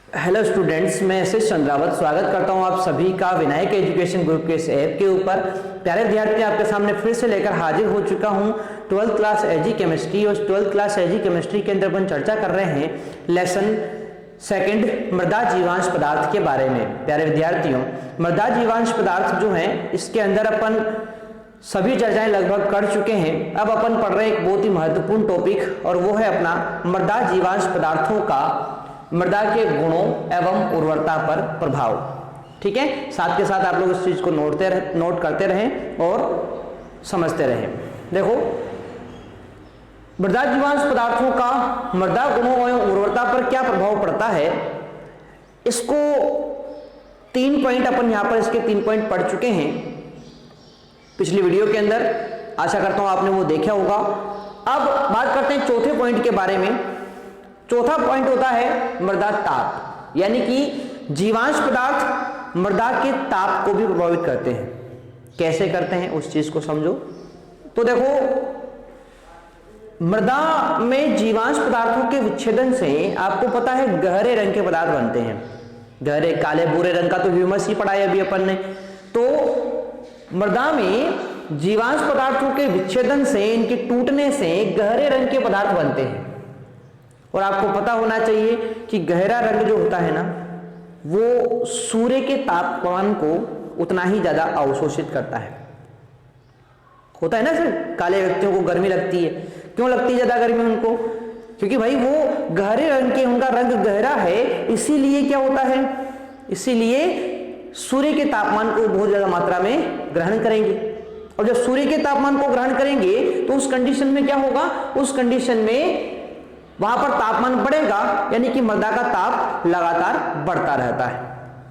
Hello students, मैं S Chandrawat स्वागत करता हूं आप सभी का विनायक एजुकेशन ग्रुप के इस ऐप के ऊपर। प्यारे विद्यार्थी, आपके सामने फिर से लेकर हाजिर हो चुका हूं 12th क्लास एजी केमिस्ट्री। और 12th क्लास एजी केमिस्ट्री के अंदर अपन चर्चा कर रहे हैं लेसन सेकंड मृदा जीवांश पदार्थ के बारे में। प्यारे विद्यार्थियों, मृदा जीवांश पदार्थ जो हैं इसके अंदर अपन सभी चर्चाएं लगभग कर चुके हैं। अब अपन पढ़ रहे हैं एक बहुत ही महत्वपूर्ण टॉपिक, और वो है अपना मृदा जीवांश पदार्थों का मृदा के गुणों एवं उर्वरता पर प्रभाव। ठीक है, साथ के साथ आप लोग इस चीज को नोट करते रहें और समझते रहें। देखो, मृदा जीवांश पदार्थों का मृदा गुणों एवं उर्वरता पर क्या प्रभाव पड़ता है, इसको 3 पॉइंट अपन यहां पर इसके 3 पॉइंट पढ़ चुके हैं पिछली वीडियो के अंदर। आशा करता हूं आपने वो देखा होगा। अब बात करते हैं चौथे पॉइंट के बारे में। चौथा पॉइंट होता है मृदा ताप, यानी कि जीवांश पदार्थ मृदा के ताप को भी प्रभावित करते हैं। कैसे करते हैं उस चीज को समझो। तो देखो, मृदा में जीवांश पदार्थों के विच्छेदन से आपको पता है गहरे रंग के पदार्थ बनते हैं। गहरे काले भूरे रंग का तो ह्यूमस ही पढ़ा है अभी अपन ने। तो मृदा में जीवांश पदार्थों के विच्छेदन से, इनके टूटने से गहरे रंग के पदार्थ बनते हैं। और आपको पता होना चाहिए कि गहरा रंग जो होता है ना, वो सूर्य के तापमान को उतना ही ज्यादा अवशोषित करता है। होता है ना सर, काले व्यक्तियों को गर्मी लगती है। क्यों लगती है ज्यादा गर्मी उनको? क्योंकि भाई वो गहरे रंग के, उनका रंग गहरा है, इसीलिए क्या होता है, इसीलिए सूर्य के तापमान को बहुत ज्यादा मात्रा में ग्रहण करेंगे। और जब सूर्य के तापमान को ग्रहण करेंगे तो उस कंडीशन में क्या होगा, उस कंडीशन में वहां पर तापमान बढ़ेगा, यानी कि मृदा का ताप लगातार बढ़ता रहता है।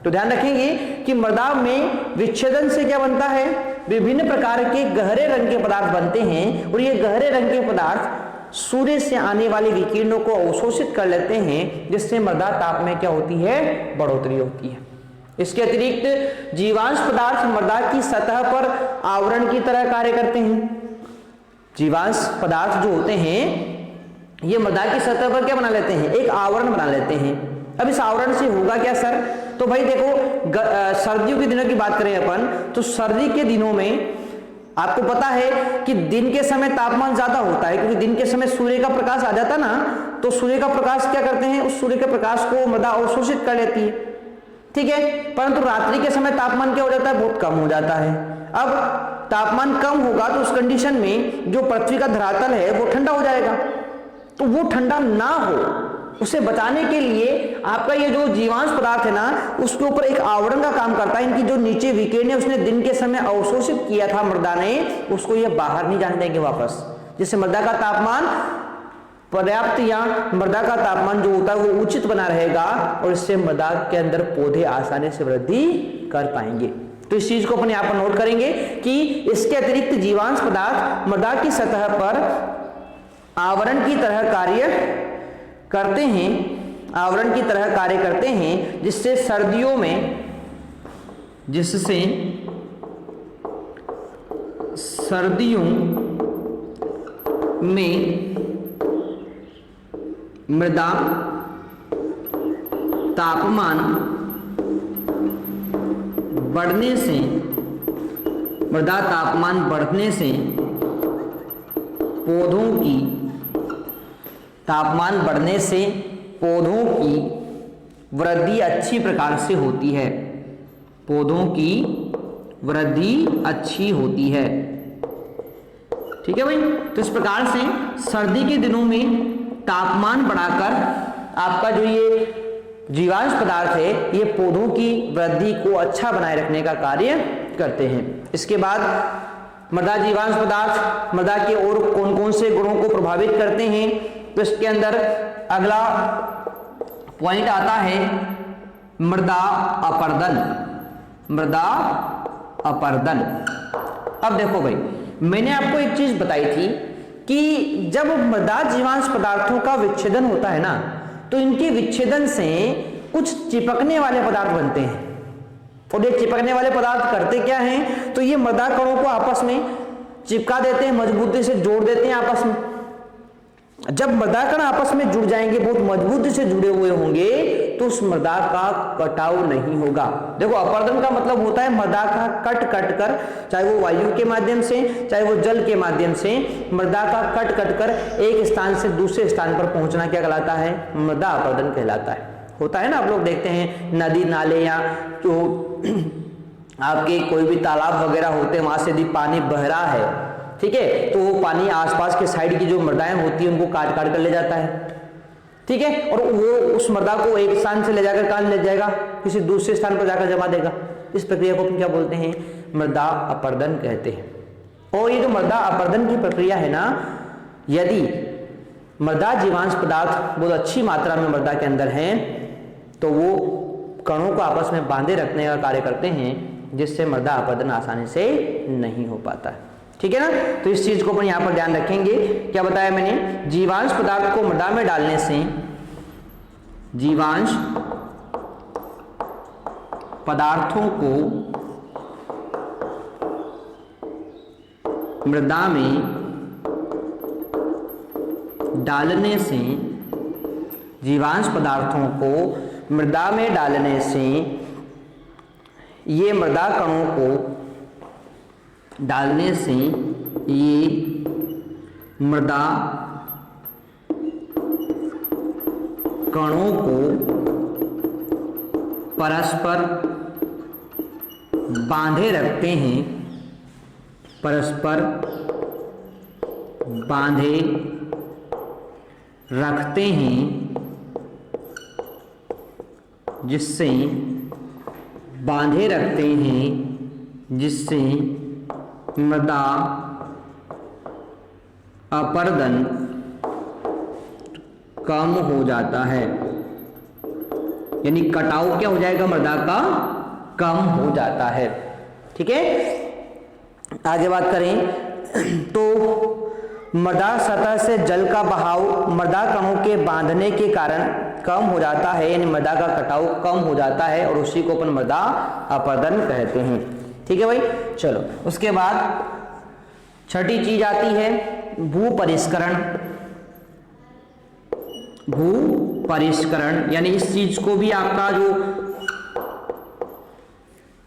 तो ध्यान रखेंगे कि मृदा में विच्छेदन से क्या बनता है, विभिन्न प्रकार के गहरे रंग के पदार्थ बनते हैं। और ये गहरे रंग के पदार्थ सूर्य से आने वाली विकिरणों को अवशोषित कर लेते हैं, जिससे मृदा ताप में क्या होती है, बढ़ोतरी होती है। इसके अतिरिक्त जीवांश पदार्थ मृदा की सतह पर आवरण की तरह कार्य करते हैं। जीवांश पदार्थ जो होते हैं ये मृदा की सतह पर क्या बना लेते हैं, एक आवरण बना लेते हैं। अब इस आवरण से होगा क्या सर? तो भाई देखो, सर्दियों के दिनों की बात करें अपन, तो सर्दी के दिनों में आपको पता है कि दिन के समय तापमान ज्यादा होता है, क्योंकि दिन के समय सूर्य का प्रकाश आ जाता ना, तो सूर्य का प्रकाश क्या करते हैं, उस सूर्य के प्रकाश को मृदा अवशोषित कर लेती है। ठीक है, परंतु रात्रि के समय तापमान क्या हो जाता है, बहुत कम हो जाता है। अब तापमान कम होगा तो उस कंडीशन में जो पृथ्वी का धरातल है वो ठंडा हो जाएगा। तो वो ठंडा ना हो, उसे बचाने के लिए आपका ये जो जीवांश पदार्थ है ना, उसके ऊपर एक आवरण का काम करता है। इनकी जो नीचे विकिरण उसने दिन के समय अवशोषित किया था मृदा ने, उसको ये बाहर नहीं जाने देंगे वापस, जिससे मृदा का तापमान पर्याप्त या मृदा का तापमान जो होता है वो उचित बना रहेगा, और इससे मृदा के अंदर पौधे आसानी से वृद्धि कर पाएंगे। तो इस चीज को अपन यहां पर नोट करेंगे कि इसके अतिरिक्त जीवांश पदार्थ मृदा की सतह पर आवरण की तरह कार्य करते हैं, आवरण की तरह कार्य करते हैं, जिससे सर्दियों में मृदा तापमान बढ़ने से पौधों की वृद्धि अच्छी प्रकार से होती है। पौधों की वृद्धि अच्छी होती है। ठीक है भाई। तो इस प्रकार से सर्दी के दिनों में तापमान बढ़ाकर आपका जो ये जीवांश पदार्थ है ये पौधों की वृद्धि को अच्छा बनाए रखने का कार्य करते हैं। इसके बाद मृदा जीवांश पदार्थ मृदा के और कौन कौन से गुणों को प्रभावित करते हैं, तो इसके अंदर अगला पॉइंट आता है मृदा अपर्दन। मृदा अपर्दन। अब देखो भाई, मैंने आपको एक चीज बताई थी कि जब मृदा जीवांश पदार्थों का विच्छेदन होता है ना, तो इनके विच्छेदन से कुछ चिपकने वाले पदार्थ बनते हैं। और ये चिपकने वाले पदार्थ करते क्या हैं, तो ये मृदा कणों को आपस में चिपका देते हैं, मजबूती से जोड़ देते हैं आपस में। जब मृदा कण आपस में जुड़ जाएंगे, बहुत मजबूती से जुड़े हुए होंगे, तो उस मृदा का कटाव नहीं होगा। देखो अपर्दन का मतलब होता है मृदा का कट कर, चाहे वो वायु के माध्यम से चाहे वो जल के माध्यम से, मृदा का कट कर एक स्थान से दूसरे स्थान पर पहुंचना क्या कहलाता है? मृदा अपर्दन कहलाता है। होता है ना, आप लोग देखते हैं नदी नाले या जो आपके कोई भी तालाब वगैरह होते हैं, वहां से यदि पानी बह रहा है, ठीक है, तो वो पानी आसपास के साइड की जो मृदाएं होती है उनको काट कर ले जाता है, ठीक है, और वो उस मृदा को एक स्थान से ले जाकर कहां ले जाएगा? किसी दूसरे स्थान पर जाकर जमा देगा। इस प्रक्रिया को अपन क्या बोलते हैं? मृदा अपर्दन कहते हैं। और ये जो मृदा अपर्दन की प्रक्रिया है ना, यदि मृदा जीवांश पदार्थ बहुत अच्छी मात्रा में मृदा के अंदर है तो वो कणों को आपस में बांधे रखने का कार्य करते हैं, जिससे मृदा अपर्दन आसानी से नहीं हो पाता है। ठीक है ना, तो इस चीज को अपन यहां पर ध्यान रखेंगे। क्या बताया मैंने? जीवांश पदार्थ को मृदा में डालने से जीवांश पदार्थों को मृदा में डालने से जीवांश पदार्थों को मृदा में डालने से ये मृदा कणों को डालने से ये मृदा कणों को परस्पर बांधे रखते हैं, परस्पर बांधे रखते हैं, जिससे बांधे रखते हैं जिससे मृदा अपर्दन कम हो जाता है, यानी कटाव क्या हो जाएगा? मृदा का कम हो जाता है। ठीक है, आगे बात करें तो मृदा सतह से जल का बहाव मृदा कणों के बांधने के कारण कम हो जाता है, यानी मृदा का कटाव कम हो जाता है, और उसी को अपन मृदा अपर्दन कहते हैं। ठीक है भाई, चलो उसके बाद छठी चीज आती है भू परिष्करण। भू परिष्करण यानी इस चीज को भी आपका जो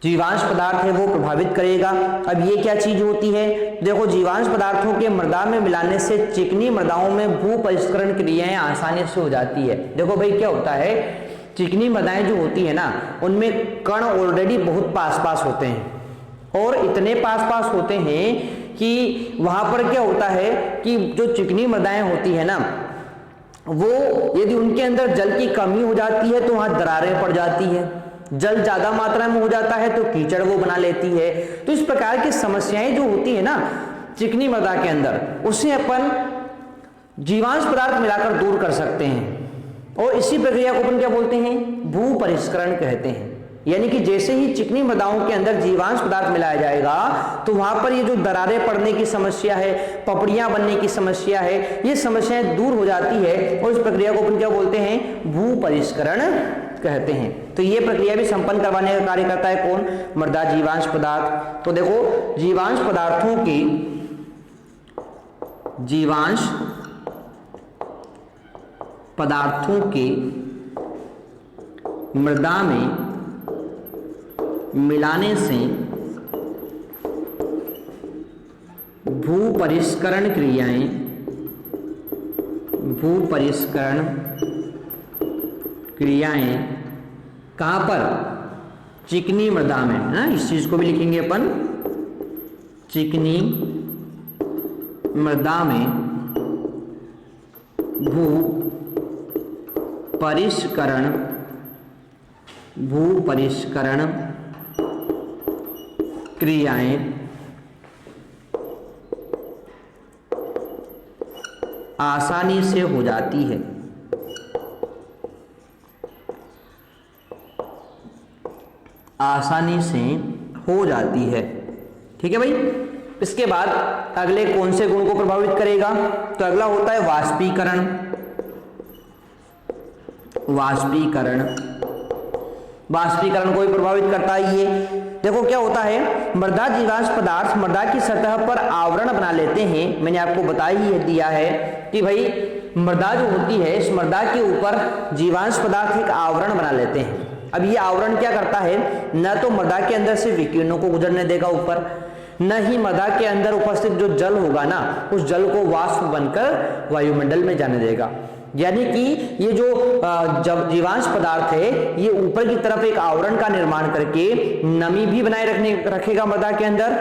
जीवांश पदार्थ है वो प्रभावित करेगा। अब ये क्या चीज होती है? देखो, जीवांश पदार्थों के मृदा में मिलाने से चिकनी मृदाओं में भू परिष्करण क्रियाएं आसानी से हो जाती है। देखो भाई, क्या होता है, चिकनी मृदाएं जो होती है ना, उनमें कण ऑलरेडी बहुत पास पास होते हैं, और इतने पास पास होते हैं कि वहां पर क्या होता है कि जो चिकनी मृदाएं होती है ना, वो यदि उनके अंदर जल की कमी हो जाती है तो वहां दरारें पड़ जाती है, जल ज्यादा मात्रा में हो जाता है तो कीचड़ वो बना लेती है। तो इस प्रकार की समस्याएं जो होती है ना चिकनी मृदा के अंदर, उसे अपन जीवांश पदार्थ मिलाकर दूर कर सकते हैं, और इसी प्रक्रिया को अपन क्या बोलते हैं? भू परिष्करण कहते हैं। यानी कि जैसे ही चिकनी मृदाओं के अंदर जीवांश पदार्थ मिलाया जाएगा तो वहां पर ये जो दरारें पड़ने की समस्या है, पपड़ियां बनने की समस्या है, ये समस्याएं दूर हो जाती है, और इस प्रक्रिया को अपन क्या बोलते हैं? भू परिष्करण कहते हैं। तो ये प्रक्रिया भी संपन्न करवाने का कार्य करता है कौन? मृदा जीवांश पदार्थ। तो देखो, जीवांश पदार्थों के मृदा में मिलाने से भू परिष्करण क्रियाएं कहां पर? चिकनी मृदा में ना, इस चीज को भी लिखेंगे अपन, चिकनी मृदा में भू परिष्करण क्रियाएं आसानी से हो जाती है। आसानी से हो जाती है। ठीक है भाई, इसके बाद अगले कौन से गुण को प्रभावित करेगा? तो अगला होता है वाष्पीकरण। वाष्पीकरण को भी प्रभावित करता है ये। देखो क्या होता है, मृदा जीवाश्म पदार्थ मृदा की सतह पर आवरण बना लेते हैं। मैंने आपको बता ही दिया है कि भाई मृदा जो होती है, इस मृदा के ऊपर जीवाश्म पदार्थ एक आवरण बना लेते हैं। अब ये आवरण क्या करता है, न तो मृदा के अंदर से विकिरणों को गुजरने देगा ऊपर, न ही मृदा के अंदर उपस्थित जो जल होगा ना, उस जल को वाष्प बनकर वायुमंडल में जाने देगा। यानी कि ये जो जब जीवाश्म पदार्थ है, ये ऊपर की तरफ एक आवरण का निर्माण करके नमी भी बनाए रखेगा मृदा के अंदर,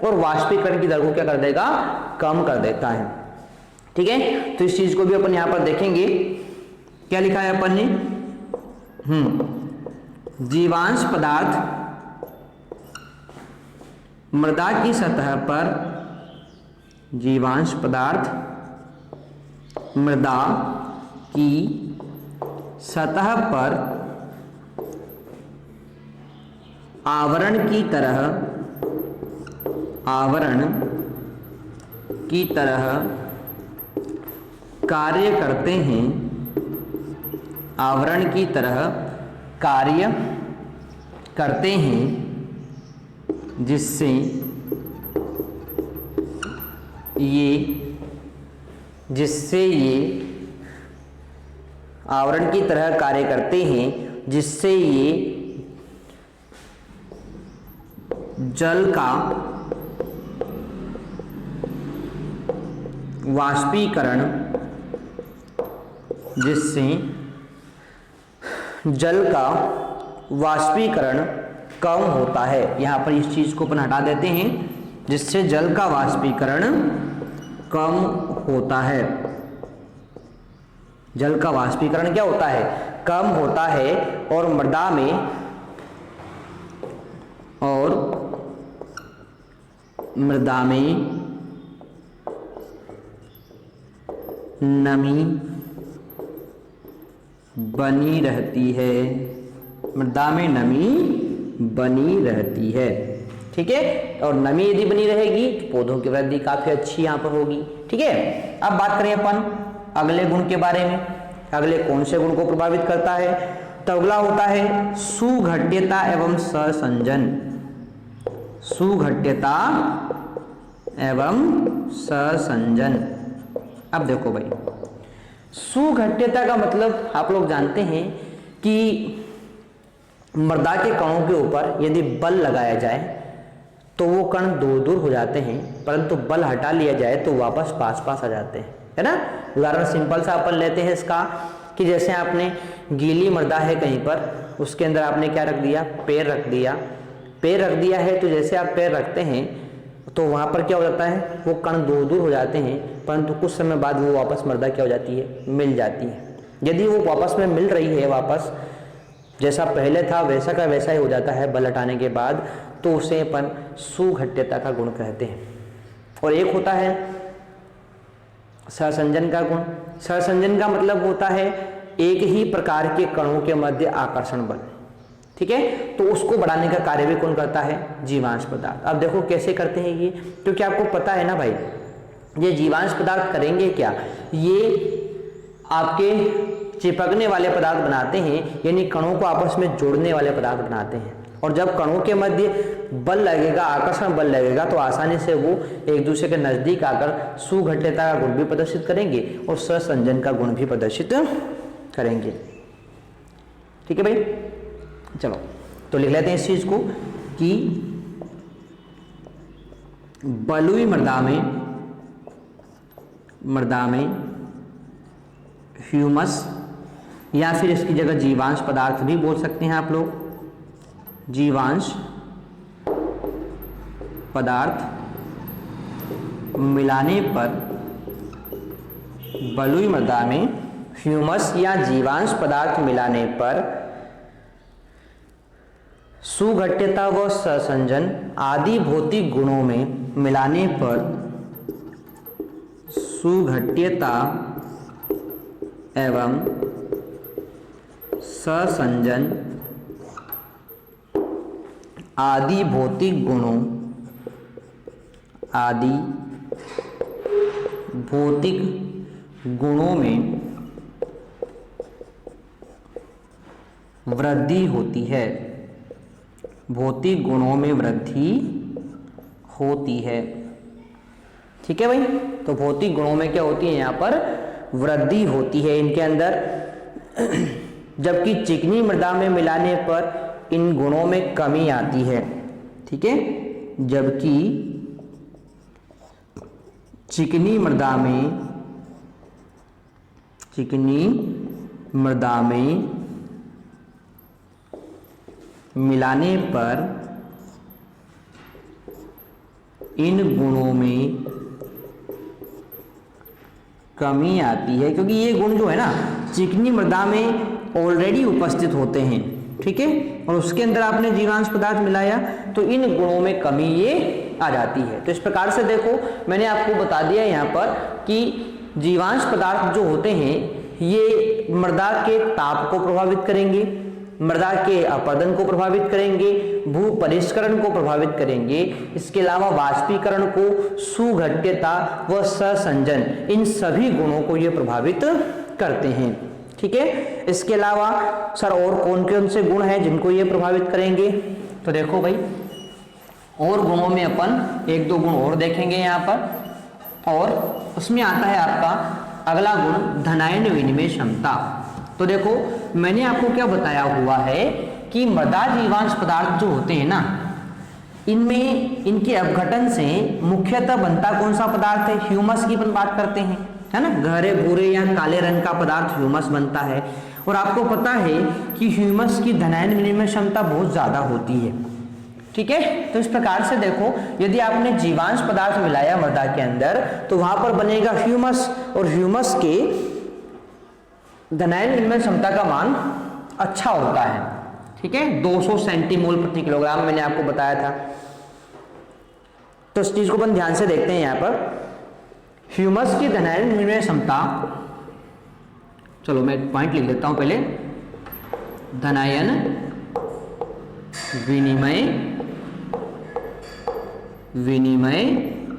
और वाष्पीकरण की दर को क्या कर देगा, कम कर देता है। ठीक है, तो इस चीज को भी अपन यहां पर देखेंगे। क्या लिखा है अपन ने, जीवांश पदार्थ मृदा की सतह पर, जीवांश पदार्थ मृदा की सतह पर आवरण की तरह कार्य करते हैं, आवरण की तरह कार्य करते हैं, जिससे ये आवरण की तरह कार्य करते हैं, जिससे ये जल का वाष्पीकरण, कम होता है। यहां पर इस चीज को अपन हटा देते हैं, जिससे जल का वाष्पीकरण कम होता है। जल का वाष्पीकरण क्या होता है, कम होता है, और मृदा में नमी बनी रहती है, मृदा में नमी बनी रहती है। ठीक है, और नमी यदि बनी रहेगी तो पौधों की वृद्धि काफी अच्छी यहां पर होगी। ठीक है, अब बात करें अपन अगले गुण के बारे में। अगले कौन से गुण को प्रभावित करता है, तो अगला होता है सुघट्यता एवं सहसंजन। सुघट्यता एवं सहसंजन। अब देखो भाई, सुघट्यता का मतलब आप लोग जानते हैं कि मृदा के कणों के ऊपर यदि बल लगाया जाए तो वो कण दूर दूर हो जाते हैं, परंतु बल हटा लिया जाए तो वापस पास पास आ जाते हैं, है ना। उदाहरण सिंपल सा अपन लेते हैं इसका, कि जैसे आपने गीली मृदा है कहीं पर, उसके अंदर आपने क्या रख दिया, पैर रख दिया। पैर रख दिया है तो जैसे आप पैर रखते हैं तो वहां पर क्या हो जाता है, वो कण दूर दूर हो जाते हैं, परंतु कुछ समय बाद वो वापस मृदा क्या हो जाती है, मिल जाती है। यदि वो वापस में मिल रही है, वापस जैसा पहले था वैसा का वैसा ही हो जाता है बल हटाने के बाद, तो उसे अपन सुघट्यता का गुण कहते हैं। और एक होता है सहसंजन का गुण। सहसंजन का मतलब होता है एक ही प्रकार के कणों के मध्य आकर्षण बल। ठीक है, तो उसको बढ़ाने का कार्य भी कौन करता है, जीवांश पदार्थ। अब देखो कैसे करते हैं ये, क्योंकि आपको पता है ना भाई, ये जीवांश पदार्थ करेंगे क्या, ये आपके चिपकने वाले पदार्थ बनाते हैं, यानी कणों को आपस में जोड़ने वाले पदार्थ बनाते हैं। और जब कणों के मध्य बल लगेगा, आकर्षण बल लगेगा, तो आसानी से वो एक दूसरे के नजदीक आकर सुघट्यता का गुण भी प्रदर्शित करेंगे और सहसंजन का गुण भी प्रदर्शित करेंगे। ठीक है भाई, चलो तो लिख लेते हैं इस चीज को कि बलुई मृदा में ह्यूमस, या फिर इसकी जगह जीवांश पदार्थ भी बोल सकते हैं आप लोग, जीवांश पदार्थ मिलाने पर, बलुई मृदा में ह्यूमस या जीवांश पदार्थ मिलाने पर सुघट्यता व सहसंजन आदि भौतिक गुणों में मिलाने पर, सुघट्यता एवं सहसंजन आदि भौतिक गुणों में वृद्धि होती है, भौतिक गुणों में वृद्धि होती है। ठीक है भाई, तो भौतिक गुणों में क्या होती है, यहाँ पर वृद्धि होती है इनके अंदर, जबकि चिकनी मृदा में मिलाने पर इन गुणों में कमी आती है। ठीक है, जबकि चिकनी मृदा में मिलाने पर इन गुणों में कमी आती है, क्योंकि ये गुण जो है ना चिकनी मृदा में ऑलरेडी उपस्थित होते हैं। ठीक है, और उसके अंदर आपने जीवांश पदार्थ मिलाया तो इन गुणों में कमी ये आ जाती है। तो इस प्रकार से देखो, मैंने आपको बता दिया यहाँ पर कि जीवांश पदार्थ जो होते हैं ये मृदा के ताप को प्रभावित करेंगे, मृदा के अपरदन को प्रभावित करेंगे, भू परिष्करण को प्रभावित करेंगे, इसके अलावा वाष्पीकरण को, सुघट्यता व ससंजन, इन सभी गुणों को ये प्रभावित करते हैं। ठीक है, इसके अलावा सर और कौन से गुण हैं जिनको ये प्रभावित करेंगे, तो देखो भाई और गुणों में अपन एक दो गुण और देखेंगे यहाँ पर, और उसमें आता है आपका अगला गुण धनायन विनिमय क्षमता। तो देखो मैंने आपको क्या बताया हुआ है कि मृदा जीवांश पदार्थ जो होते हैं ना, इनमें इनके अपघटन से मुख्यतः बनता कौन सा पदार्थ है, ह्यूमस की अपन बात करते हैं, है ना। गहरे भूरे या काले रंग का पदार्थ ह्यूमस बनता है, और आपको पता है कि ह्यूमस की धनायन विनिमय क्षमता बहुत ज्यादा होती है। ठीक है, तो इस प्रकार से देखो यदि आपने जीवांश पदार्थ मिलाया मृदा के अंदर तो वहां पर बनेगा ह्यूमस, और ह्यूमस के धनायन विनिमय क्षमता का मान अच्छा होता है। ठीक है, 200 सेंटीमोल प्रति किलोग्राम मैंने आपको बताया था। तो इस चीज को अपन ध्यान से देखते हैं। यहाँ पर ह्यूमस की धनायन विनिमय क्षमता, चलो मैं एक पॉइंट लिख देता हूं पहले, धनायन विनिमय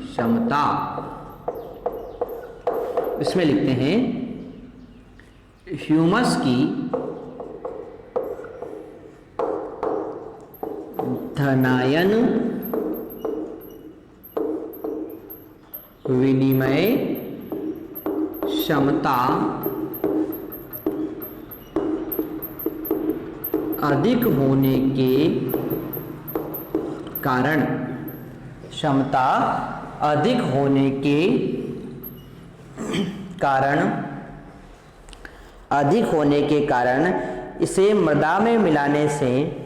क्षमता, इसमें लिखते हैं ह्यूमस की धनायन विनिमय क्षमता अधिक होने के कारण, क्षमता अधिक होने के कारण इसे मृदा में मिलाने से,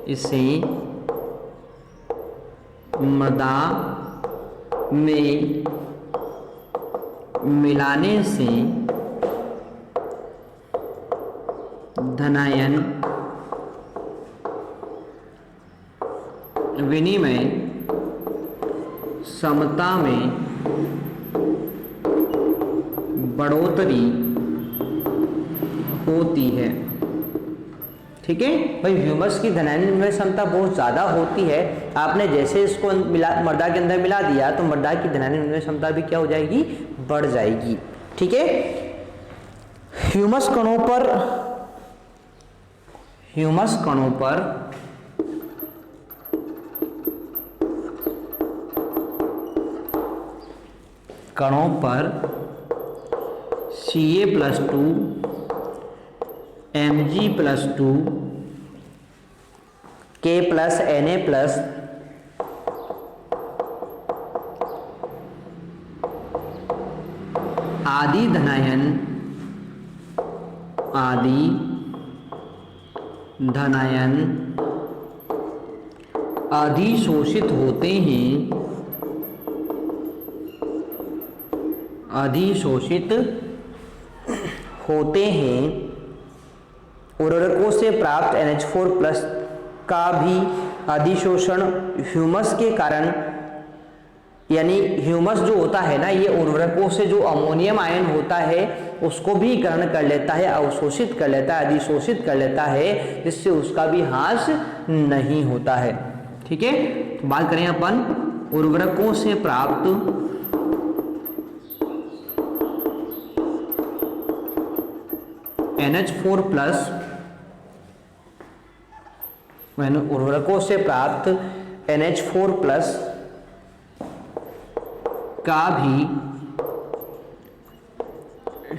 इसे मृदा में मिलाने से धनायन विनिमय क्षमता में बढ़ोतरी होती है। ठीक है भाई, ह्यूमस की धनायन विनिमय क्षमता बहुत ज्यादा होती है। आपने जैसे इसको मृदा के अंदर मिला दिया तो मृदा की धनायन विनिमय क्षमता भी क्या हो जाएगी, बढ़ जाएगी। ठीक है, ह्यूमस कणों पर Ca+2 Mg+2 K+Na+ आदि धनायन अधिशोषित होते हैं। उर्वरकों से प्राप्त NH4+ का भी अधिशोषण ह्यूमस के कारण, यानी ह्यूमस जो होता है ना, ये उर्वरकों से जो अमोनियम आयन होता है उसको भी ग्रहण कर लेता है, अवशोषित कर लेता है, अधिशोषित कर लेता है, जिससे उसका भी ह्रास नहीं होता है। ठीक है, तो बात करें अपन उर्वरकों से प्राप्त NH4+ उर्वरकों से प्राप्त NH4+ का भी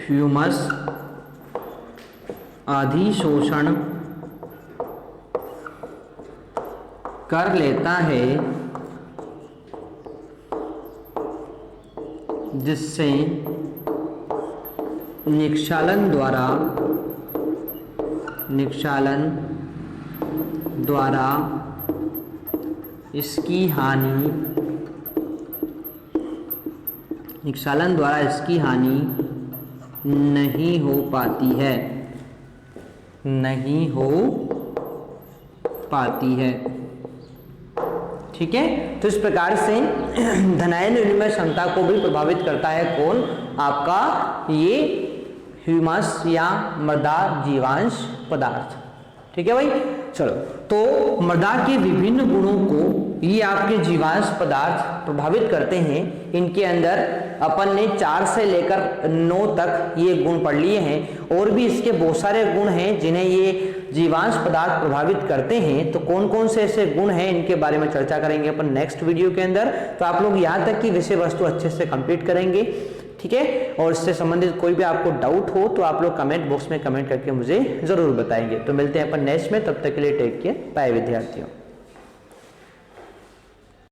ह्यूमस अधिशोषण कर लेता है, जिससे निक्षालन द्वारा इसकी हानि नहीं हो पाती है। ठीक है, तो इस प्रकार से धनायन विनिमय क्षमता को भी प्रभावित करता है कौन? आपका ये ह्यूमस या मृदा जीवांश पदार्थ। ठीक है भाई, चलो, तो मृदा के विभिन्न गुणों को ये आपके जीवांश पदार्थ प्रभावित करते हैं। इनके अंदर अपन ने 4 से लेकर 9 तक ये गुण पढ़ लिए हैं, और भी इसके बहुत सारे गुण हैं जिन्हें ये जीवांश पदार्थ प्रभावित करते हैं। तो कौन कौन से ऐसे गुण हैं, इनके बारे में चर्चा करेंगे अपन नेक्स्ट वीडियो के अंदर। तो आप लोग यहाँ तक की विषय वस्तु अच्छे से कंप्लीट करेंगे। ठीक है, और इससे संबंधित कोई भी आपको डाउट हो तो आप लोग कमेंट बॉक्स में कमेंट करके मुझे जरूर बताएंगे। तो मिलते हैं अपन नेक्स्ट में, तब तक के लिए टेक केयर, बाय विद्यार्थियों।